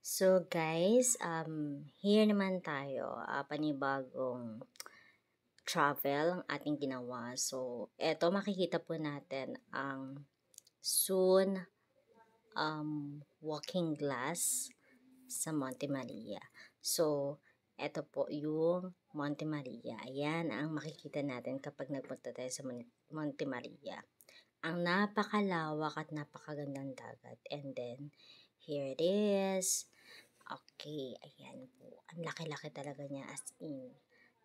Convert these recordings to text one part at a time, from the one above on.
So guys, here naman tayo, panibagong travel ang ating ginawa. So, eto makikita po natin ang soon walking glass sa Monte Maria. So, eto po yung Monte Maria. Ayan ang makikita natin kapag nagpunta tayo sa Monte Maria. Ang napakalawak at napakagandang dagat. And then, here it is. Okay, ayan po. Ang laki-laki talaga niya as in.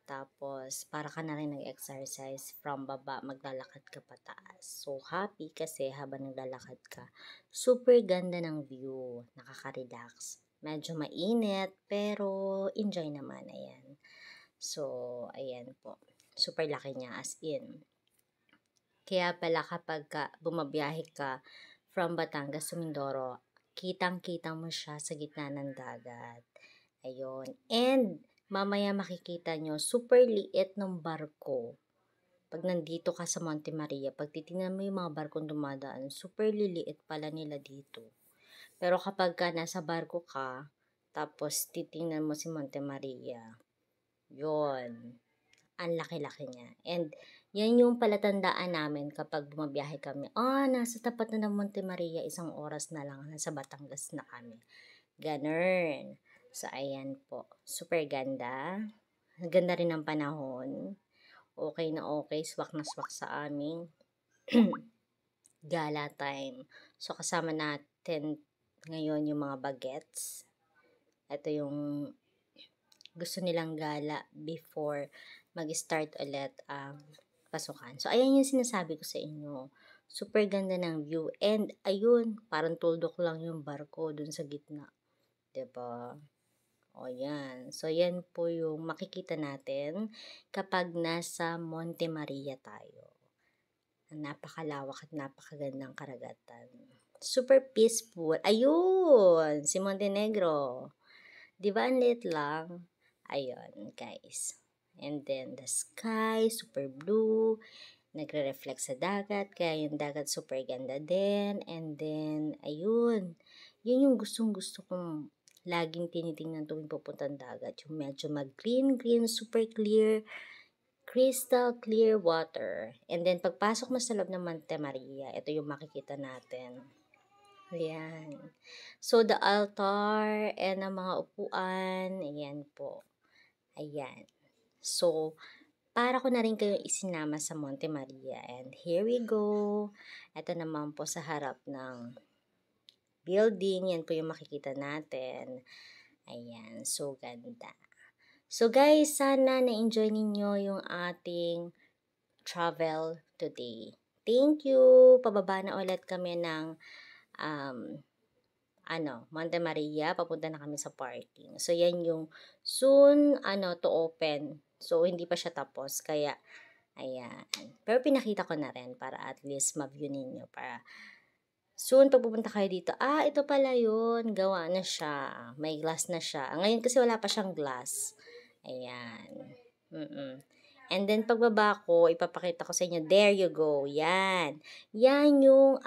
Tapos, para ka na rin nag-exercise from baba, maglalakad ka pataas. So, happy kasi habang naglalakad ka, super ganda ng view. Nakaka-relax. Medyo mainit, pero enjoy naman. Ayan. So, ayan po. Super laki niya as in. Kaya pala kapag bumabiyahe ka from Batangas to Mindoro, kitang-kita mo siya sa gitna ng dagat. Ayun. And mamaya makikita nyo, super liit ng barko. Pag nandito ka sa Monte Maria, pag titingnan mo yung mga barkong dumadaan, super liliit pala nila dito. Pero kapag nasa barko ka, tapos titingnan mo si Monte Maria, yon ang laki-laki niya. And yan yung palatandaan namin kapag bumabiyahe kami. Nasa tapat na ng Monte Maria, 1 oras na lang, nasa Batangas na kami. Ganun. So, ayan po. Super ganda. Ganda rin ng panahon. Okay na okay. Swak na swak sa aming gala time. So, kasama natin ngayon yung mga bagets. Ito yung gusto nilang gala before mag-start ulit ang pasukan. So, ayan yung sinasabi ko sa inyo. Super ganda ng view. And, ayun, parang tuldok lang yung barko dun sa gitna. Diba? O, yan. So, yan po yung makikita natin kapag nasa Monte Maria tayo. Napakalawak at napakagandang karagatan. Super peaceful. Ayun! Si Montenegro. Diba ang liit lang? Ayun, guys. And then, the sky, super blue. Nagre-reflect sa dagat. Kaya yung dagat super ganda din. And then, ayun. Yun yung gustong-gusto kong laging tinitingnan tuwing pupuntang dagat. Yung medyo mag-green, super clear, crystal clear water. And then, pagpasok mo sa loob ng Monte Maria, ito yung makikita natin. Ayan. So, the altar and ang mga upuan, ayan po. Ayan. So, para ko na rin kayo isinama sa Monte Maria. And here we go. Ito naman po sa harap ng building. Yan po yung makikita natin. Ayan. So, ganda. So, guys, sana na-enjoy ninyo yung ating travel today. Thank you. Pababa na ulit kami ng Monte Maria, papunta na kami sa parking. So, yan yung soon, to open. So, hindi pa siya tapos. Kaya, ayan. Pero pinakita ko na rin para at least ma-view ninyo. Para soon, pag pupunta kayo dito, ito pala yun. Gawa na siya. May glass na siya. Ngayon kasi wala pa siyang glass. Ayan. And then, pagbaba ko, ipapakita ko sa inyo. There you go. Yan. Yan yung,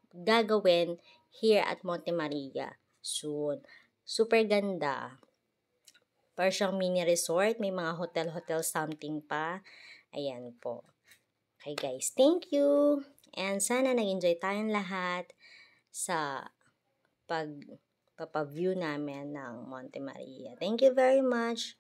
gagawin here at Monte Maria soon. Super ganda. Para siyang mini resort. May mga hotel something pa. Ayan po. Okay guys, thank you. And sana nag-enjoy tayong lahat sa pagpapaview namin ng Monte Maria. Thank you very much.